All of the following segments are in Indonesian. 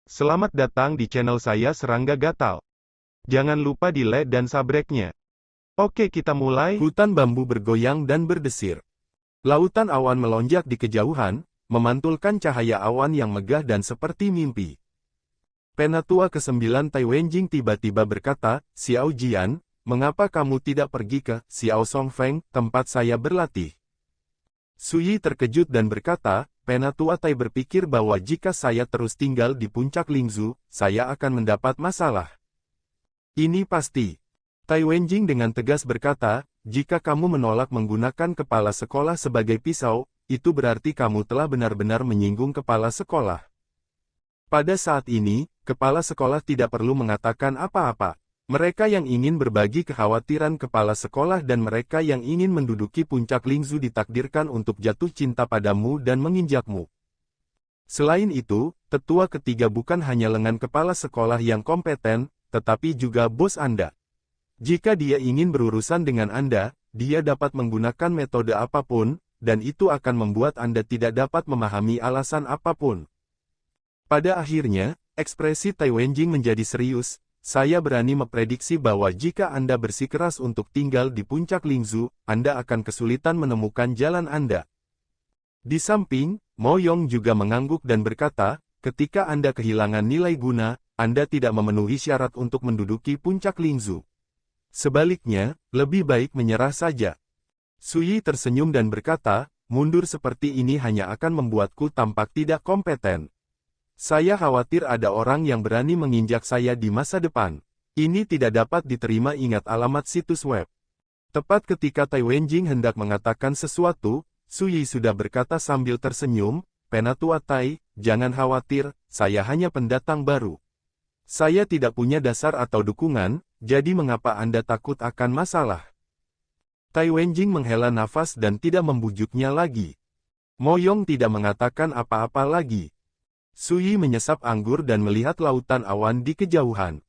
Selamat datang di channel saya Serangga Gatal. Jangan lupa di like dan subscribe-nya. Oke, kita mulai. Hutan bambu bergoyang dan berdesir. Lautan awan melonjak di kejauhan, memantulkan cahaya awan yang megah dan seperti mimpi. Penatua ke-9 Tai Wenjing tiba-tiba berkata, "Xiao Jian, mengapa kamu tidak pergi ke Xiao Songfeng, tempat saya berlatih?" Suyi terkejut dan berkata, "Penatua Tai berpikir bahwa jika saya terus tinggal di puncak Lingzhu, saya akan mendapat masalah." "Ini pasti." Tai Wenjing dengan tegas berkata, "Jika kamu menolak menggunakan kepala sekolah sebagai pisau, itu berarti kamu telah benar-benar menyinggung kepala sekolah. Pada saat ini, kepala sekolah tidak perlu mengatakan apa-apa. Mereka yang ingin berbagi kekhawatiran kepala sekolah dan mereka yang ingin menduduki puncak Lingzhu ditakdirkan untuk jatuh cinta padamu dan menginjakmu. Selain itu, tetua ketiga bukan hanya lengan kepala sekolah yang kompeten, tetapi juga bos Anda. Jika dia ingin berurusan dengan Anda, dia dapat menggunakan metode apapun, dan itu akan membuat Anda tidak dapat memahami alasan apapun." Pada akhirnya, ekspresi Tai Wenjing menjadi serius. "Saya berani memprediksi bahwa jika Anda bersikeras untuk tinggal di puncak Lingzhu, Anda akan kesulitan menemukan jalan Anda." Di samping, Mo Yong juga mengangguk dan berkata, "Ketika Anda kehilangan nilai guna, Anda tidak memenuhi syarat untuk menduduki puncak Lingzhu. Sebaliknya, lebih baik menyerah saja." Suyi tersenyum dan berkata, "Mundur seperti ini hanya akan membuatku tampak tidak kompeten. Saya khawatir ada orang yang berani menginjak saya di masa depan. Ini tidak dapat diterima." Ingat alamat situs web. Tepat ketika Tai Wenjing hendak mengatakan sesuatu, Suyi sudah berkata sambil tersenyum, "Penatua Tai, jangan khawatir, saya hanya pendatang baru. Saya tidak punya dasar atau dukungan, jadi mengapa Anda takut akan masalah?" Tai Wenjing menghela nafas dan tidak membujuknya lagi. Mo Yong tidak mengatakan apa-apa lagi. Suyi menyesap anggur dan melihat lautan awan di kejauhan.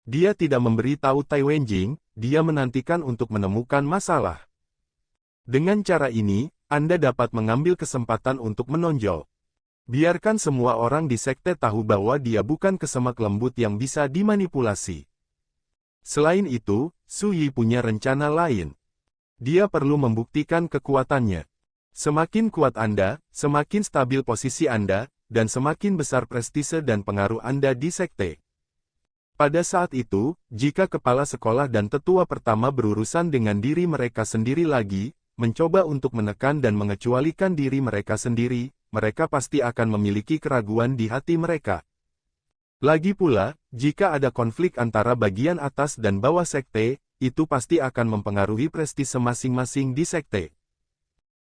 Dia tidak memberitahu Tai Wenjing, dia menantikan untuk menemukan masalah. Dengan cara ini, Anda dapat mengambil kesempatan untuk menonjol. Biarkan semua orang di sekte tahu bahwa dia bukan kesemak lembut yang bisa dimanipulasi. Selain itu, Suyi punya rencana lain. Dia perlu membuktikan kekuatannya. Semakin kuat Anda, semakin stabil posisi Anda, dan semakin besar prestise dan pengaruh Anda di sekte. Pada saat itu, jika kepala sekolah dan tetua pertama berurusan dengan diri mereka sendiri lagi, mencoba untuk menekan dan mengecualikan diri mereka sendiri, mereka pasti akan memiliki keraguan di hati mereka. Lagi pula, jika ada konflik antara bagian atas dan bawah sekte, itu pasti akan mempengaruhi prestise masing-masing di sekte.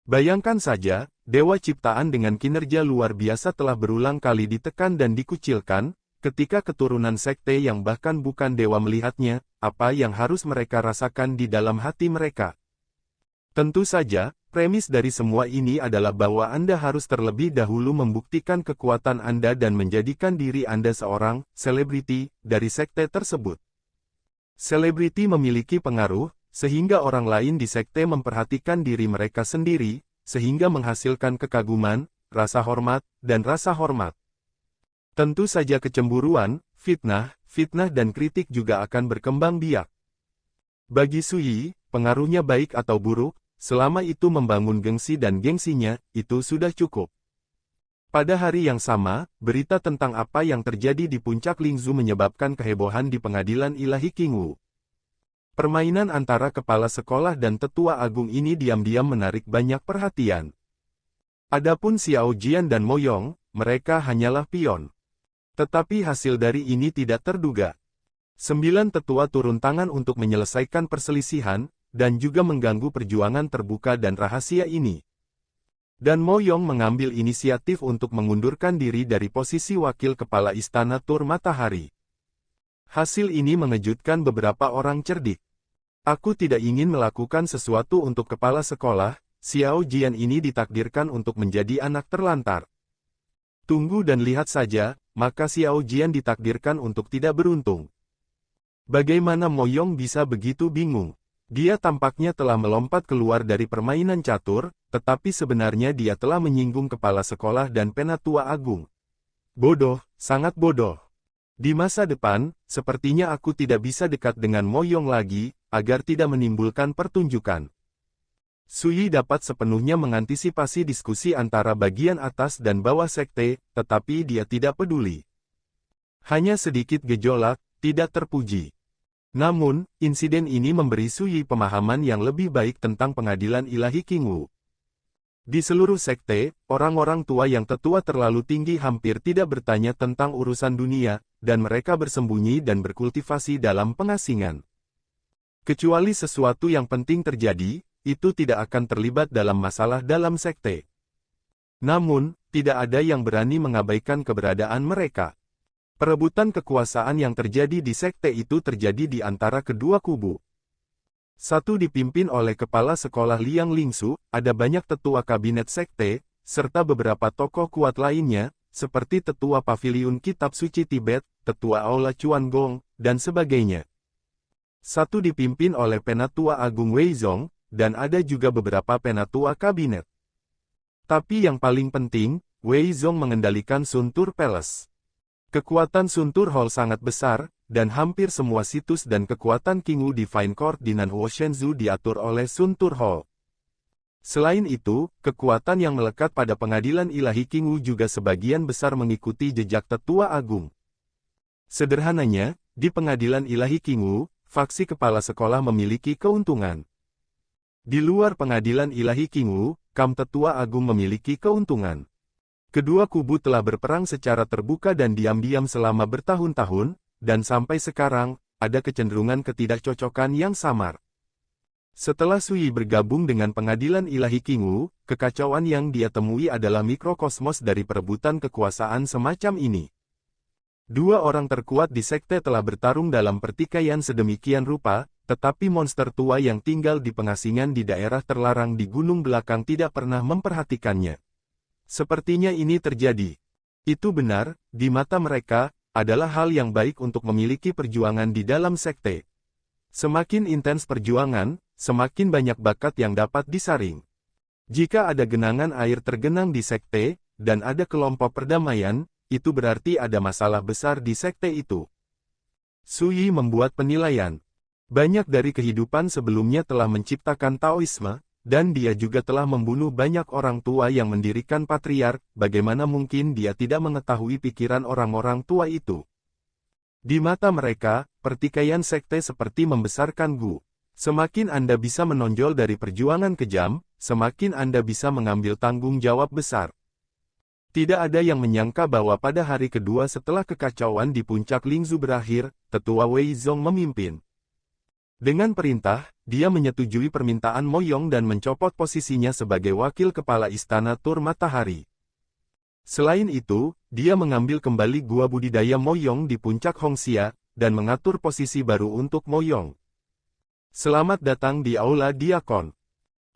Bayangkan saja, dewa ciptaan dengan kinerja luar biasa telah berulang kali ditekan dan dikucilkan, ketika keturunan sekte yang bahkan bukan dewa melihatnya, apa yang harus mereka rasakan di dalam hati mereka. Tentu saja, premis dari semua ini adalah bahwa Anda harus terlebih dahulu membuktikan kekuatan Anda dan menjadikan diri Anda seorang selebriti dari sekte tersebut. Selebriti memiliki pengaruh, sehingga orang lain di sekte memperhatikan diri mereka sendiri, sehingga menghasilkan kekaguman, rasa hormat, dan rasa hormat. Tentu saja kecemburuan, fitnah, dan kritik juga akan berkembang biak. Bagi Suyi, pengaruhnya baik atau buruk, selama itu membangun gengsi dan gengsinya, itu sudah cukup. Pada hari yang sama, berita tentang apa yang terjadi di puncak Lingzhu menyebabkan kehebohan di pengadilan ilahi Qingwu. Permainan antara kepala sekolah dan tetua agung ini diam-diam menarik banyak perhatian. Adapun Xiao Jian dan Mo Yong, mereka hanyalah pion. Tetapi hasil dari ini tidak terduga. 9 tetua turun tangan untuk menyelesaikan perselisihan, dan juga mengganggu perjuangan terbuka dan rahasia ini. Dan Mo Yong mengambil inisiatif untuk mengundurkan diri dari posisi wakil kepala Istana Tur Matahari. Hasil ini mengejutkan beberapa orang cerdik. "Aku tidak ingin melakukan sesuatu untuk kepala sekolah, Xiao Jian ini ditakdirkan untuk menjadi anak terlantar. Tunggu dan lihat saja, maka Xiao Jian ditakdirkan untuk tidak beruntung." Bagaimana Mo Yong bisa begitu bingung? Dia tampaknya telah melompat keluar dari permainan catur, tetapi sebenarnya dia telah menyinggung kepala sekolah dan penatua agung. Bodoh, sangat bodoh. Di masa depan, sepertinya aku tidak bisa dekat dengan Mo Yong lagi, agar tidak menimbulkan pertunjukan. Sui dapat sepenuhnya mengantisipasi diskusi antara bagian atas dan bawah sekte, tetapi dia tidak peduli. Hanya sedikit gejolak, tidak terpuji. Namun, insiden ini memberi Sui pemahaman yang lebih baik tentang pengadilan ilahi Qingwu. Di seluruh sekte, orang-orang tua yang tetua terlalu tinggi hampir tidak bertanya tentang urusan dunia, dan mereka bersembunyi dan berkultivasi dalam pengasingan. Kecuali sesuatu yang penting terjadi, itu tidak akan terlibat dalam masalah dalam sekte. Namun, tidak ada yang berani mengabaikan keberadaan mereka. Perebutan kekuasaan yang terjadi di sekte itu terjadi di antara kedua kubu. Satu dipimpin oleh kepala sekolah Liang Lingsu, ada banyak tetua kabinet sekte, serta beberapa tokoh kuat lainnya, seperti tetua paviliun kitab suci Tibet, tetua aula Chuan Gong, dan sebagainya. Satu dipimpin oleh penatua agung Weizong, dan ada juga beberapa penatua kabinet. Tapi yang paling penting, Weizong mengendalikan Suntur Palace. Kekuatan Suntur Hall sangat besar, dan hampir semua situs dan kekuatan Qingwu Divine Court di Nanhuo Shenzhou diatur oleh Suntur Hall. Selain itu, kekuatan yang melekat pada pengadilan ilahi Qingwu juga sebagian besar mengikuti jejak tetua agung. Sederhananya, di pengadilan ilahi Qingwu, faksi kepala sekolah memiliki keuntungan. Di luar pengadilan ilahi Qingwu, kam tetua agung memiliki keuntungan. Kedua kubu telah berperang secara terbuka dan diam-diam selama bertahun-tahun, dan sampai sekarang, ada kecenderungan ketidakcocokan yang samar. Setelah Sui bergabung dengan pengadilan ilahi Qingwu, kekacauan yang dia temui adalah mikrokosmos dari perebutan kekuasaan semacam ini. Dua orang terkuat di sekte telah bertarung dalam pertikaian sedemikian rupa, tetapi monster tua yang tinggal di pengasingan di daerah terlarang di gunung belakang tidak pernah memperhatikannya. Sepertinya ini terjadi. Itu benar, di mata mereka, adalah hal yang baik untuk memiliki perjuangan di dalam sekte. Semakin intens perjuangan, semakin banyak bakat yang dapat disaring. Jika ada genangan air tergenang di sekte, dan ada kelompok perdamaian, itu berarti ada masalah besar di sekte itu. Sui membuat penilaian. Banyak dari kehidupan sebelumnya telah menciptakan Taoisme, dan dia juga telah membunuh banyak orang tua yang mendirikan patriark, bagaimana mungkin dia tidak mengetahui pikiran orang-orang tua itu. Di mata mereka, pertikaian sekte seperti membesarkan Gu. Semakin Anda bisa menonjol dari perjuangan kejam, semakin Anda bisa mengambil tanggung jawab besar. Tidak ada yang menyangka bahwa pada hari kedua setelah kekacauan di puncak Lingzhu berakhir, tetua Weizong memimpin. Dengan perintah, dia menyetujui permintaan Mo Yong dan mencopot posisinya sebagai wakil kepala istana Tur Matahari. Selain itu, dia mengambil kembali gua budidaya Mo Yong di puncak Hongxia, dan mengatur posisi baru untuk Mo Yong. Selamat datang di Aula Diakon.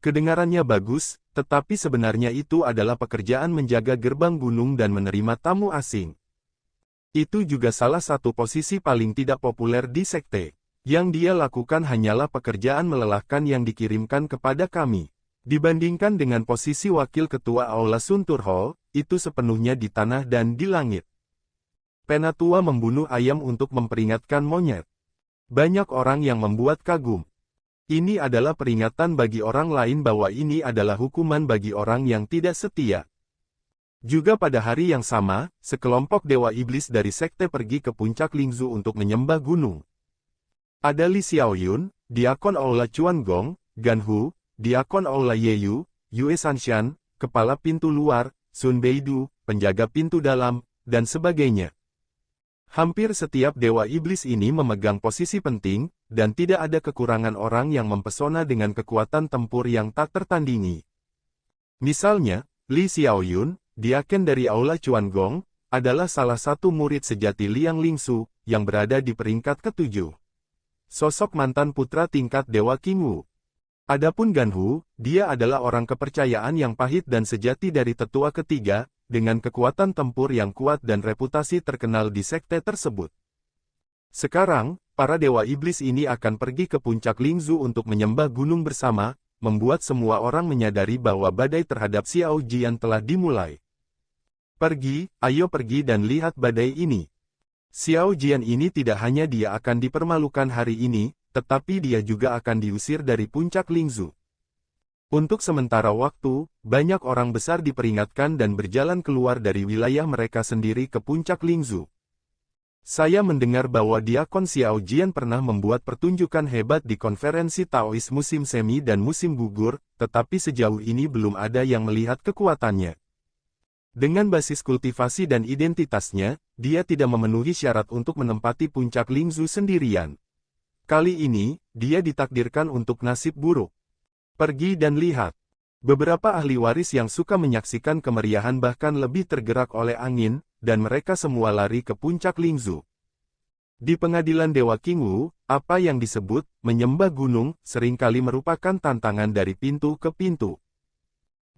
Kedengarannya bagus, tetapi sebenarnya itu adalah pekerjaan menjaga gerbang gunung dan menerima tamu asing. Itu juga salah satu posisi paling tidak populer di sekte. Yang dia lakukan hanyalah pekerjaan melelahkan yang dikirimkan kepada kami. Dibandingkan dengan posisi wakil ketua Aula Suntur Hall, itu sepenuhnya di tanah dan di langit. Penatua membunuh ayam untuk memperingatkan monyet. Banyak orang yang membuat kagum. Ini adalah peringatan bagi orang lain bahwa ini adalah hukuman bagi orang yang tidak setia. Juga pada hari yang sama, sekelompok dewa iblis dari sekte pergi ke puncak Lingzhu untuk menyembah gunung. Ada Li Xiaoyun, Diakon Aula Chuan Gong, Gan Hu, Diakon Aula Yeyu, Yue Sanshan, Kepala Pintu Luar, Sun Beidu, Penjaga Pintu Dalam, dan sebagainya. Hampir setiap dewa iblis ini memegang posisi penting, dan tidak ada kekurangan orang yang mempesona dengan kekuatan tempur yang tak tertandingi. Misalnya, Li Xiaoyun, Diaken dari Aula Chuan Gong, adalah salah satu murid sejati Liang Lingsu, yang berada di peringkat ke-7. Sosok mantan putra tingkat Dewa Qingwu. Adapun Gan Hu, dia adalah orang kepercayaan yang pahit dan sejati dari tetua ketiga, dengan kekuatan tempur yang kuat dan reputasi terkenal di sekte tersebut. Sekarang, para dewa iblis ini akan pergi ke puncak Lingzhu untuk menyembah gunung bersama, membuat semua orang menyadari bahwa badai terhadap Xiao Jian telah dimulai. Pergi, ayo pergi dan lihat badai ini. Xiao Jian ini tidak hanya dia akan dipermalukan hari ini, tetapi dia juga akan diusir dari puncak Lingzhu. Untuk sementara waktu, banyak orang besar diperingatkan dan berjalan keluar dari wilayah mereka sendiri ke puncak Lingzhu. Saya mendengar bahwa Diakon Xiao Jian pernah membuat pertunjukan hebat di konferensi Taois musim semi dan musim gugur, tetapi sejauh ini belum ada yang melihat kekuatannya. Dengan basis kultivasi dan identitasnya, dia tidak memenuhi syarat untuk menempati puncak Lingzhu sendirian. Kali ini, dia ditakdirkan untuk nasib buruk. Pergi dan lihat. Beberapa ahli waris yang suka menyaksikan kemeriahan bahkan lebih tergerak oleh angin, dan mereka semua lari ke puncak Lingzhu. Di pengadilan Dewa Qingwu, apa yang disebut menyembah gunung seringkali merupakan tantangan dari pintu ke pintu.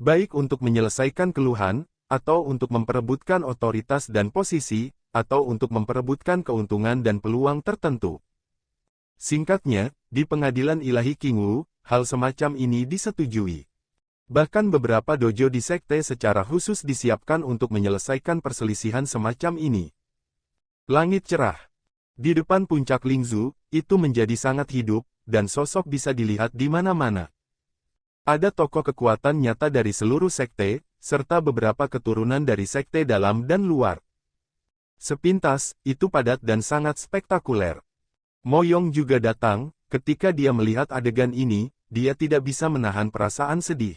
Baik untuk menyelesaikan keluhan, atau untuk memperebutkan otoritas dan posisi, atau untuk memperebutkan keuntungan dan peluang tertentu. Singkatnya, di pengadilan ilahi Qingwu, hal semacam ini disetujui. Bahkan beberapa dojo di sekte secara khusus disiapkan untuk menyelesaikan perselisihan semacam ini. Langit cerah. Di depan puncak Lingzhu, itu menjadi sangat hidup, dan sosok bisa dilihat di mana-mana. Ada tokoh kekuatan nyata dari seluruh sekte, serta beberapa keturunan dari sekte dalam dan luar. Sepintas, itu padat dan sangat spektakuler. Mo Yong juga datang, ketika dia melihat adegan ini, dia tidak bisa menahan perasaan sedih.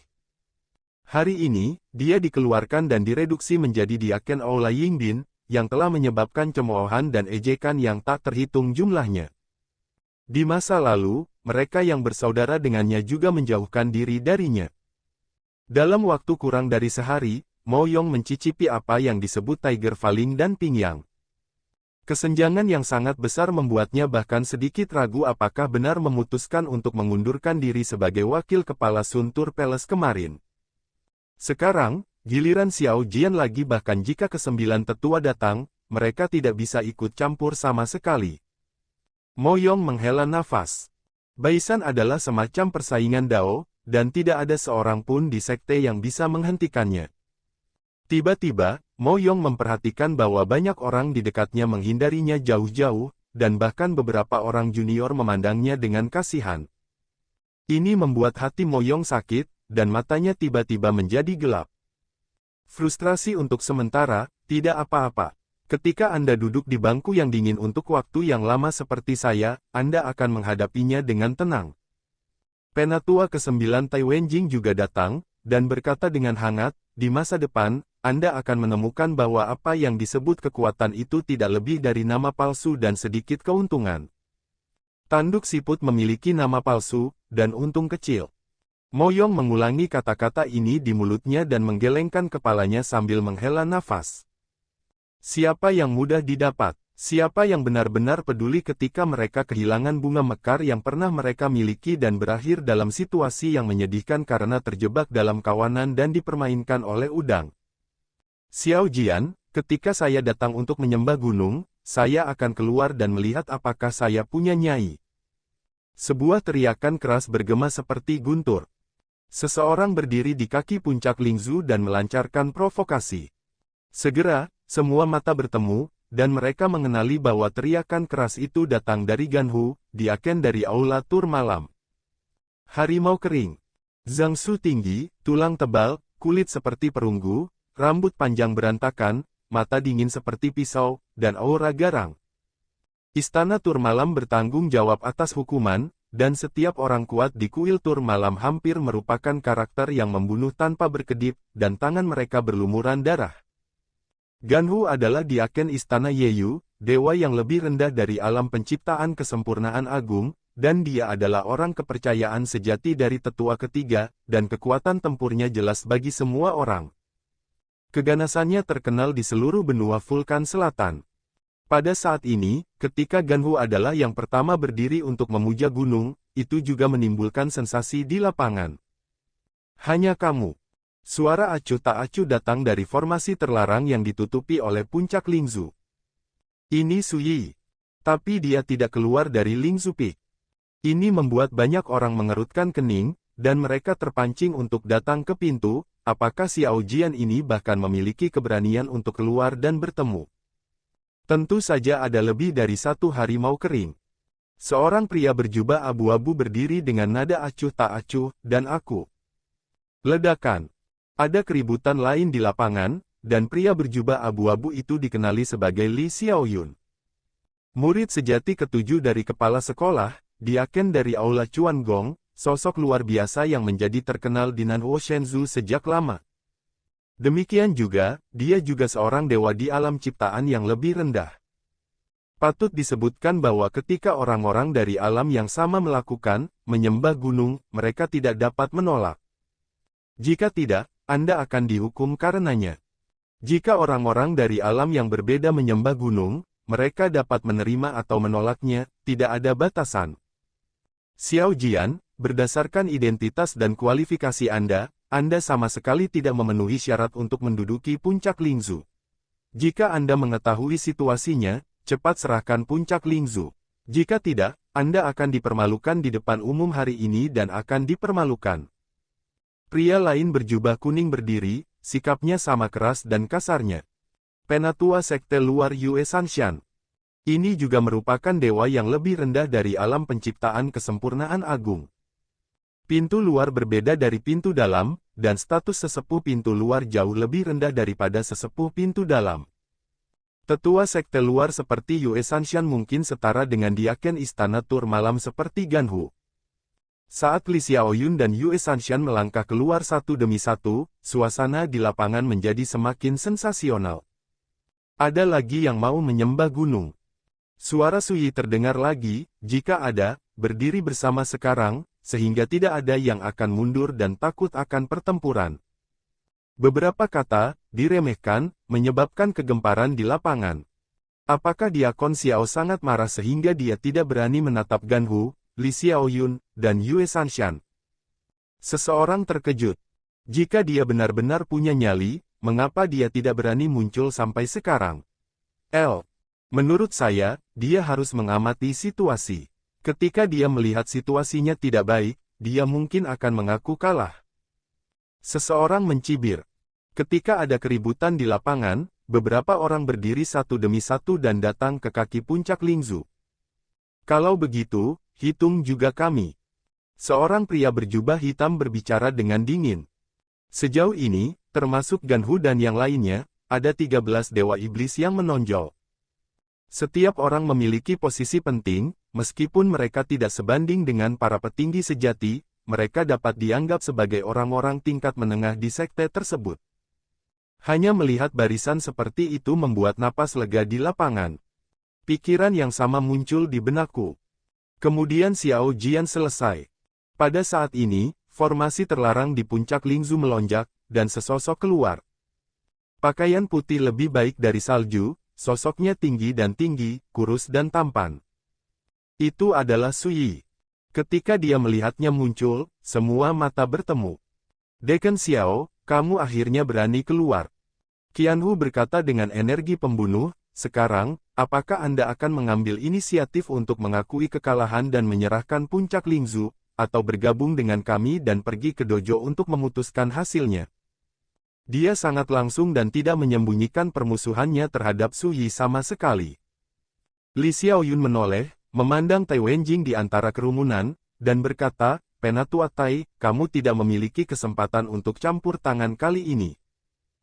Hari ini, dia dikeluarkan dan direduksi menjadi Diaken Aula Yingbin, yang telah menyebabkan cemoohan dan ejekan yang tak terhitung jumlahnya. Di masa lalu, mereka yang bersaudara dengannya juga menjauhkan diri darinya. Dalam waktu kurang dari sehari, Mo Yong mencicipi apa yang disebut Tiger Falling dan Pingyang. Kesenjangan yang sangat besar membuatnya bahkan sedikit ragu apakah benar memutuskan untuk mengundurkan diri sebagai wakil kepala Suntur Palace kemarin. Sekarang, giliran Xiao Jian lagi bahkan jika kesembilan tetua datang, mereka tidak bisa ikut campur sama sekali. Mo Yong menghela nafas. Baisan adalah semacam persaingan Dao, dan tidak ada seorang pun di sekte yang bisa menghentikannya. Tiba-tiba, Mo Yong memperhatikan bahwa banyak orang di dekatnya menghindarinya jauh-jauh, dan bahkan beberapa orang junior memandangnya dengan kasihan. Ini membuat hati Mo Yong sakit, dan matanya tiba-tiba menjadi gelap. Frustrasi untuk sementara, tidak apa-apa. Ketika Anda duduk di bangku yang dingin untuk waktu yang lama seperti saya, Anda akan menghadapinya dengan tenang. Penatua ke-9 Tai Wenjing juga datang, dan berkata dengan hangat, di masa depan, Anda akan menemukan bahwa apa yang disebut kekuatan itu tidak lebih dari nama palsu dan sedikit keuntungan. Tanduk siput memiliki nama palsu, dan untung kecil. Mo Yong mengulangi kata-kata ini di mulutnya dan menggelengkan kepalanya sambil menghela nafas. Siapa yang mudah didapat? Siapa yang benar-benar peduli ketika mereka kehilangan bunga mekar yang pernah mereka miliki dan berakhir dalam situasi yang menyedihkan karena terjebak dalam kawanan dan dipermainkan oleh udang? Xiao Jian, ketika saya datang untuk menyembah gunung, saya akan keluar dan melihat apakah saya punya nyai. Sebuah teriakan keras bergema seperti guntur. Seseorang berdiri di kaki puncak Lingzhu dan melancarkan provokasi. Segera, semua mata bertemu, dan mereka mengenali bahwa teriakan keras itu datang dari Ganhu, Diaken dari Aula Tur Malam. Harimau kering. Zhangsu tinggi, tulang tebal, kulit seperti perunggu, rambut panjang berantakan, mata dingin seperti pisau, dan aura garang. Istana Tur Malam bertanggung jawab atas hukuman, dan setiap orang kuat di kuil Tur Malam hampir merupakan karakter yang membunuh tanpa berkedip, dan tangan mereka berlumuran darah. Ganhu adalah Diaken Istana Yeyu, dewa yang lebih rendah dari alam penciptaan kesempurnaan agung, dan dia adalah orang kepercayaan sejati dari tetua ketiga, dan kekuatan tempurnya jelas bagi semua orang. Keganasannya terkenal di seluruh benua Vulkan Selatan. Pada saat ini, ketika Ganhu adalah yang pertama berdiri untuk memuja gunung, itu juga menimbulkan sensasi di lapangan. Hanya kamu. Suara acuh tak acuh datang dari formasi terlarang yang ditutupi oleh puncak Lingzhu. Ini Suyi. Tapi dia tidak keluar dari Lingzhu Peak. Ini membuat banyak orang mengerutkan kening, dan mereka terpancing untuk datang ke pintu, apakah Xiao Jian ini bahkan memiliki keberanian untuk keluar dan bertemu. Tentu saja ada lebih dari satu harimau kering. Seorang pria berjubah abu-abu berdiri dengan nada acuh tak acuh, dan aku. Ledakan. Ada keributan lain di lapangan, dan pria berjubah abu-abu itu dikenali sebagai Li Xiaoyun. Murid sejati ketujuh dari kepala sekolah, Diaken dari Aula Chuan Gong, sosok luar biasa yang menjadi terkenal di Nanhuo Shenzhou sejak lama. Demikian juga, dia juga seorang dewa di alam ciptaan yang lebih rendah. Patut disebutkan bahwa ketika orang-orang dari alam yang sama melakukan, menyembah gunung, mereka tidak dapat menolak. Jika tidak, Anda akan dihukum karenanya. Jika orang-orang dari alam yang berbeda menyembah gunung, mereka dapat menerima atau menolaknya, tidak ada batasan. Xiao Jian, berdasarkan identitas dan kualifikasi Anda sama sekali tidak memenuhi syarat untuk menduduki puncak Lingzhu. Jika Anda mengetahui situasinya, cepat serahkan puncak Lingzhu. Jika tidak, Anda akan dipermalukan di depan umum hari ini dan akan dipermalukan. Pria lain berjubah kuning berdiri, sikapnya sama keras dan kasarnya. Penatua Sekte Luar Yue Sanshan. Ini juga merupakan dewa yang lebih rendah dari alam penciptaan kesempurnaan agung. Pintu luar berbeda dari pintu dalam, dan status sesepuh pintu luar jauh lebih rendah daripada sesepuh pintu dalam. Tetua Sekte Luar seperti Yue Sanshan mungkin setara dengan Diaken Istana Tur Malam seperti Ganhu. Saat Li Xiaoyun dan Yue Sanshan melangkah keluar satu demi satu, suasana di lapangan menjadi semakin sensasional. Ada lagi yang mau menyembah gunung. Suara Suyi terdengar lagi, jika ada, berdiri bersama sekarang, sehingga tidak ada yang akan mundur dan takut akan pertempuran. Beberapa kata, diremehkan, menyebabkan kegemparan di lapangan. Apakah Diakon Xiao sangat marah sehingga dia tidak berani menatap Ganhu, Li Xiaoyun, dan Yue Sanshan? Seseorang terkejut. Jika dia benar-benar punya nyali, mengapa dia tidak berani muncul sampai sekarang? Menurut saya, dia harus mengamati situasi. Ketika dia melihat situasinya tidak baik, dia mungkin akan mengaku kalah. Seseorang mencibir. Ketika ada keributan di lapangan, beberapa orang berdiri satu demi satu dan datang ke kaki puncak Lingzhu. Kalau begitu, hitung juga kami. Seorang pria berjubah hitam berbicara dengan dingin. Sejauh ini, termasuk Ganhu dan yang lainnya, ada 13 dewa iblis yang menonjol. Setiap orang memiliki posisi penting, meskipun mereka tidak sebanding dengan para petinggi sejati, mereka dapat dianggap sebagai orang-orang tingkat menengah di sekte tersebut. Hanya melihat barisan seperti itu membuat napas lega di lapangan. Pikiran yang sama muncul di benakku. Kemudian Xiao Jian selesai. Pada saat ini, formasi terlarang di puncak Lingzhu melonjak, dan sesosok keluar. Pakaian putih lebih baik dari salju, sosoknya tinggi dan tinggi, kurus dan tampan. Itu adalah Suyi. Ketika dia melihatnya muncul, semua mata bertemu. Dekan Xiao, kamu akhirnya berani keluar. Qianhu berkata dengan energi pembunuh, sekarang, apakah Anda akan mengambil inisiatif untuk mengakui kekalahan dan menyerahkan puncak Lingzhu, atau bergabung dengan kami dan pergi ke dojo untuk memutuskan hasilnya? Dia sangat langsung dan tidak menyembunyikan permusuhannya terhadap Suyi sama sekali. Li Xiaoyun menoleh, memandang Tai Wenjing di antara kerumunan, dan berkata, Penatua Tai, kamu tidak memiliki kesempatan untuk campur tangan kali ini.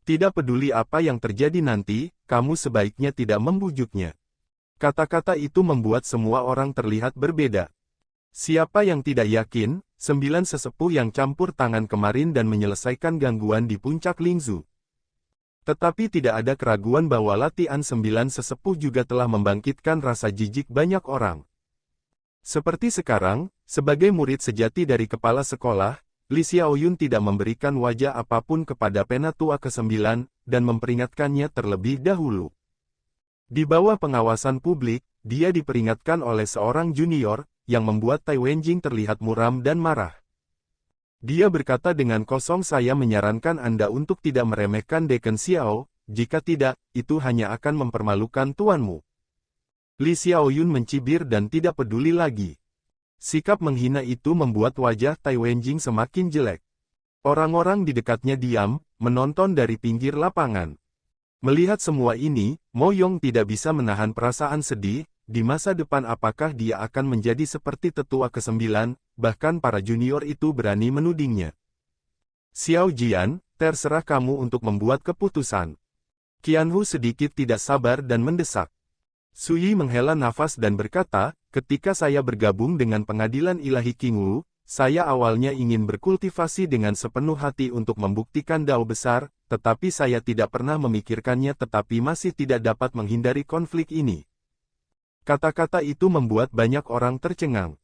Tidak peduli apa yang terjadi nanti, kamu sebaiknya tidak membujuknya. Kata-kata itu membuat semua orang terlihat berbeda. Siapa yang tidak yakin, 9 sesepuh yang campur tangan kemarin dan menyelesaikan gangguan di puncak Lingzhu. Tetapi tidak ada keraguan bahwa latihan 9 sesepuh juga telah membangkitkan rasa jijik banyak orang. Seperti sekarang, sebagai murid sejati dari kepala sekolah, Li Xiaoyun tidak memberikan wajah apapun kepada Penatua ke-9, dan memperingatkannya terlebih dahulu. Di bawah pengawasan publik, dia diperingatkan oleh seorang junior, yang membuat Tai Wenjing terlihat muram dan marah. Dia berkata dengan kosong, saya menyarankan Anda untuk tidak meremehkan Dekan Xiao, jika tidak, itu hanya akan mempermalukan tuanmu. Li Xiaoyun mencibir dan tidak peduli lagi. Sikap menghina itu membuat wajah Tai Wenjing semakin jelek. Orang-orang di dekatnya diam, menonton dari pinggir lapangan. Melihat semua ini, Mo Yong tidak bisa menahan perasaan sedih, di masa depan apakah dia akan menjadi seperti tetua ke-9, bahkan para junior itu berani menudingnya. Xiao Jian, terserah kamu untuk membuat keputusan. Qianhu sedikit tidak sabar dan mendesak. Suyi menghela nafas dan berkata, ketika saya bergabung dengan pengadilan ilahi Qingwu, saya awalnya ingin berkultivasi dengan sepenuh hati untuk membuktikan dao besar, tetapi saya tidak pernah memikirkannya tetapi masih tidak dapat menghindari konflik ini. Kata-kata itu membuat banyak orang tercengang.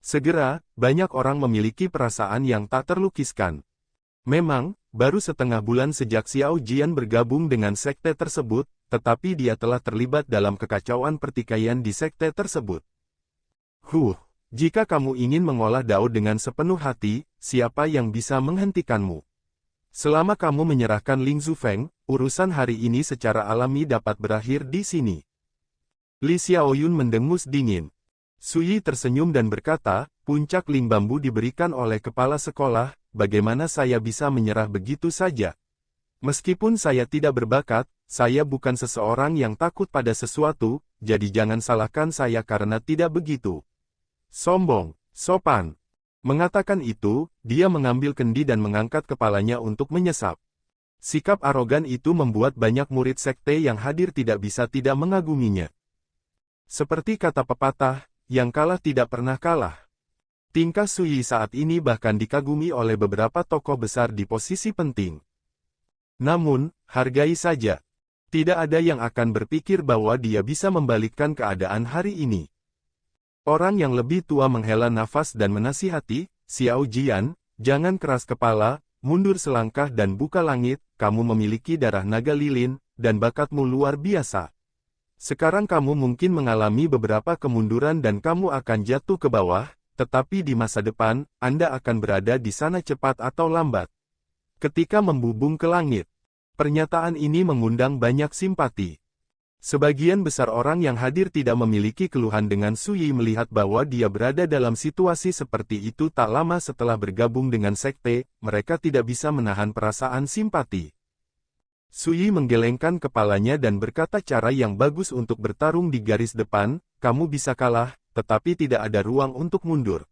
Segera, banyak orang memiliki perasaan yang tak terlukiskan. Memang, baru setengah bulan sejak Xiao Jian bergabung dengan sekte tersebut, tetapi dia telah terlibat dalam kekacauan pertikaian di sekte tersebut. Jika kamu ingin mengolah dao dengan sepenuh hati, siapa yang bisa menghentikanmu? Selama kamu menyerahkan Ling Zufeng, urusan hari ini secara alami dapat berakhir di sini. Li Xiaoyun mendengus dingin. Suyi tersenyum dan berkata, puncak Ling Bambu diberikan oleh kepala sekolah, bagaimana saya bisa menyerah begitu saja? Meskipun saya tidak berbakat, saya bukan seseorang yang takut pada sesuatu, jadi jangan salahkan saya karena tidak begitu. Sombong, sopan. Mengatakan itu, dia mengambil kendi dan mengangkat kepalanya untuk menyesap. Sikap arogan itu membuat banyak murid sekte yang hadir tidak bisa tidak mengaguminya. Seperti kata pepatah, yang kalah tidak pernah kalah. Tingkah Suyi saat ini bahkan dikagumi oleh beberapa tokoh besar di posisi penting. Namun, hargai saja. Tidak ada yang akan berpikir bahwa dia bisa membalikkan keadaan hari ini. Orang yang lebih tua menghela nafas dan menasihati, Xiao Jian, jangan keras kepala, mundur selangkah dan buka langit, kamu memiliki darah naga lilin, dan bakatmu luar biasa. Sekarang kamu mungkin mengalami beberapa kemunduran dan kamu akan jatuh ke bawah, tetapi di masa depan, Anda akan berada di sana cepat atau lambat. Ketika membubung ke langit. Pernyataan ini mengundang banyak simpati. Sebagian besar orang yang hadir tidak memiliki keluhan dengan Suyi melihat bahwa dia berada dalam situasi seperti itu tak lama setelah bergabung dengan sekte, mereka tidak bisa menahan perasaan simpati. Suyi menggelengkan kepalanya dan berkata cara yang bagus untuk bertarung di garis depan, kamu bisa kalah, tetapi tidak ada ruang untuk mundur.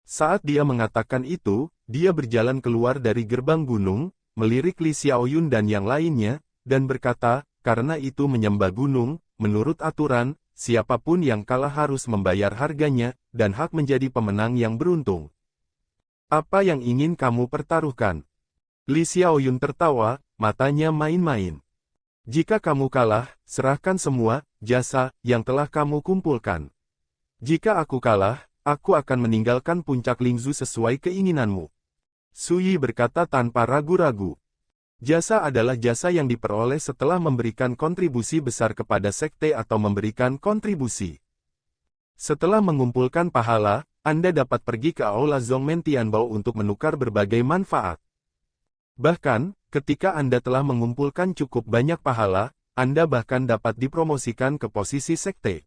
Saat dia mengatakan itu, dia berjalan keluar dari gerbang gunung, melirik Li Xiaoyun dan yang lainnya, dan berkata, karena itu menyembah gunung, menurut aturan, siapapun yang kalah harus membayar harganya, dan hak menjadi pemenang yang beruntung. Apa yang ingin kamu pertaruhkan? Li Xiaoyun tertawa, matanya main-main. Jika kamu kalah, serahkan semua jasa yang telah kamu kumpulkan. Jika aku kalah, aku akan meninggalkan puncak Lingzu sesuai keinginanmu. Suyi berkata tanpa ragu-ragu. Jasa adalah jasa yang diperoleh setelah memberikan kontribusi besar kepada sekte atau memberikan kontribusi. Setelah mengumpulkan pahala, Anda dapat pergi ke Aula Zongmen Tianbao untuk menukar berbagai manfaat. Bahkan, ketika Anda telah mengumpulkan cukup banyak pahala, Anda bahkan dapat dipromosikan ke posisi sekte.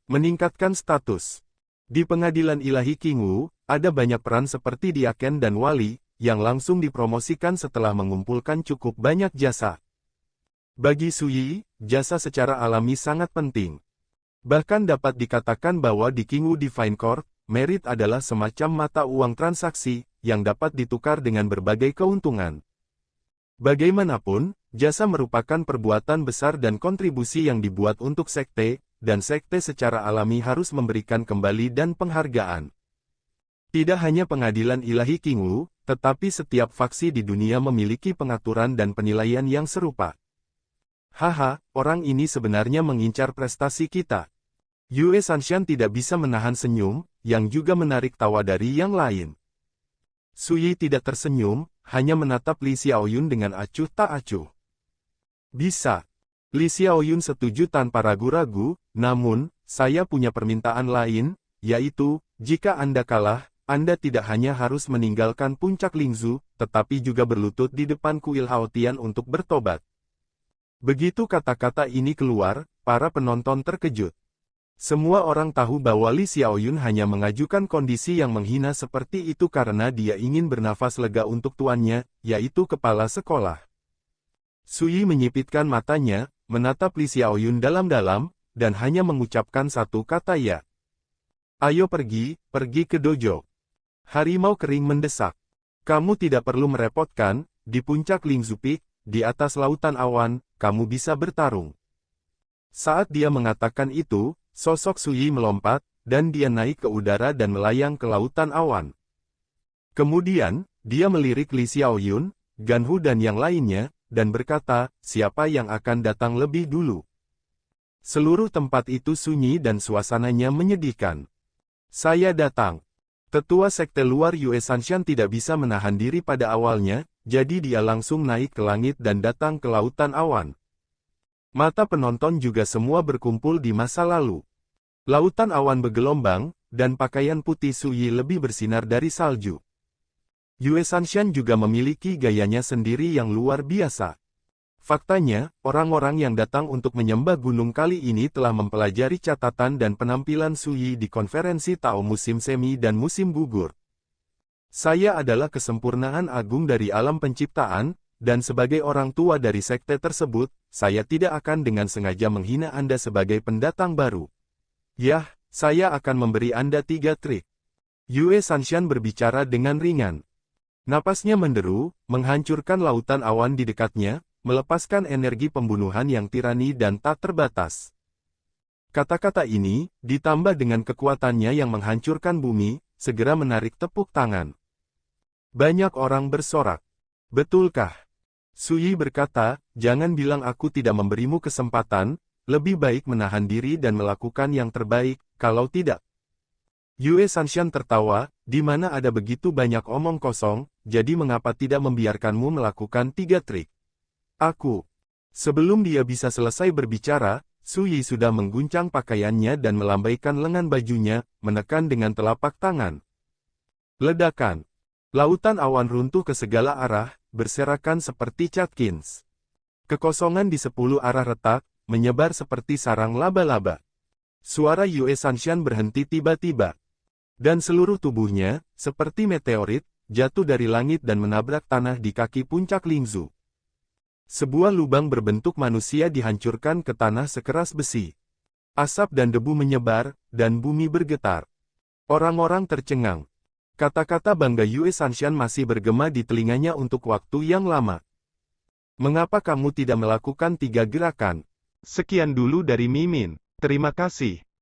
Meningkatkan status. Di pengadilan ilahi Qingwu, ada banyak peran seperti diaken dan wali, yang langsung dipromosikan setelah mengumpulkan cukup banyak jasa. Bagi Suyi, jasa secara alami sangat penting. Bahkan dapat dikatakan bahwa di Qingwu Divine Court, merit adalah semacam mata uang transaksi, yang dapat ditukar dengan berbagai keuntungan. Bagaimanapun, jasa merupakan perbuatan besar dan kontribusi yang dibuat untuk sekte, dan sekte secara alami harus memberikan kembali dan penghargaan. Tidak hanya pengadilan ilahi Qingwu, tetapi setiap faksi di dunia memiliki pengaturan dan penilaian yang serupa. Haha, orang ini sebenarnya mengincar prestasi kita. Yue Sanshan tidak bisa menahan senyum, yang juga menarik tawa dari yang lain. Suyi tidak tersenyum, hanya menatap Li Xiaoyun dengan acuh tak acuh. Bisa. Li Xiaoyun setuju tanpa ragu-ragu, namun, saya punya permintaan lain, yaitu, jika Anda kalah, Anda tidak hanya harus meninggalkan puncak Lingzu, tetapi juga berlutut di depan kuil Haotian untuk bertobat. Begitu kata-kata ini keluar, para penonton terkejut. Semua orang tahu bahwa Li Xiaoyun hanya mengajukan kondisi yang menghina seperti itu karena dia ingin bernafas lega untuk tuannya, yaitu kepala sekolah. Sui menyipitkan matanya, menatap Li Xiaoyun dalam-dalam, dan hanya mengucapkan satu kata ya. Ayo pergi ke dojo. Harimau kering mendesak. Kamu tidak perlu merepotkan, di puncak Lingzu Peak, di atas lautan awan, kamu bisa bertarung. Saat dia mengatakan itu, sosok Sui melompat, dan dia naik ke udara dan melayang ke lautan awan. Kemudian, dia melirik Li Xiaoyun, Ganhu dan yang lainnya, dan berkata, siapa yang akan datang lebih dulu? Seluruh tempat itu sunyi dan suasananya menyedihkan. Saya datang. Tetua sekte luar Yue Sanshan tidak bisa menahan diri pada awalnya, jadi dia langsung naik ke langit dan datang ke lautan awan. Mata penonton juga semua berkumpul di masa lalu. Lautan awan bergelombang, dan pakaian putih Sui lebih bersinar dari salju. Yue Sanshan juga memiliki gayanya sendiri yang luar biasa. Faktanya, orang-orang yang datang untuk menyembah gunung kali ini telah mempelajari catatan dan penampilan Sui di konferensi Tao musim semi dan musim gugur. Saya adalah kesempurnaan agung dari alam penciptaan, dan sebagai orang tua dari sekte tersebut, saya tidak akan dengan sengaja menghina Anda sebagai pendatang baru. Yah, saya akan memberi Anda 3 trik. Yue Sanshan berbicara dengan ringan. Napasnya menderu, menghancurkan lautan awan di dekatnya, melepaskan energi pembunuhan yang tirani dan tak terbatas. Kata-kata ini, ditambah dengan kekuatannya yang menghancurkan bumi, segera menarik tepuk tangan. Banyak orang bersorak. Betulkah? Sui berkata, jangan bilang aku tidak memberimu kesempatan, lebih baik menahan diri dan melakukan yang terbaik, kalau tidak. Yue Sanshan tertawa, di mana ada begitu banyak omong kosong, jadi mengapa tidak membiarkanmu melakukan 3 trik? Aku. Sebelum dia bisa selesai berbicara, Sui sudah mengguncang pakaiannya dan melambaikan lengan bajunya, menekan dengan telapak tangan. Ledakan. Lautan awan runtuh ke segala arah, berserakan seperti catkins. Kekosongan di 10 arah retak, menyebar seperti sarang laba-laba. Suara Yue Sanshan berhenti tiba-tiba. Dan seluruh tubuhnya, seperti meteorit, jatuh dari langit dan menabrak tanah di kaki puncak Lingzu. Sebuah lubang berbentuk manusia dihancurkan ke tanah sekeras besi. Asap dan debu menyebar, dan bumi bergetar. Orang-orang tercengang. Kata-kata bangga Yue Sanshan masih bergema di telinganya untuk waktu yang lama. Mengapa kamu tidak melakukan 3 gerakan? Sekian dulu dari Mimin. Terima kasih.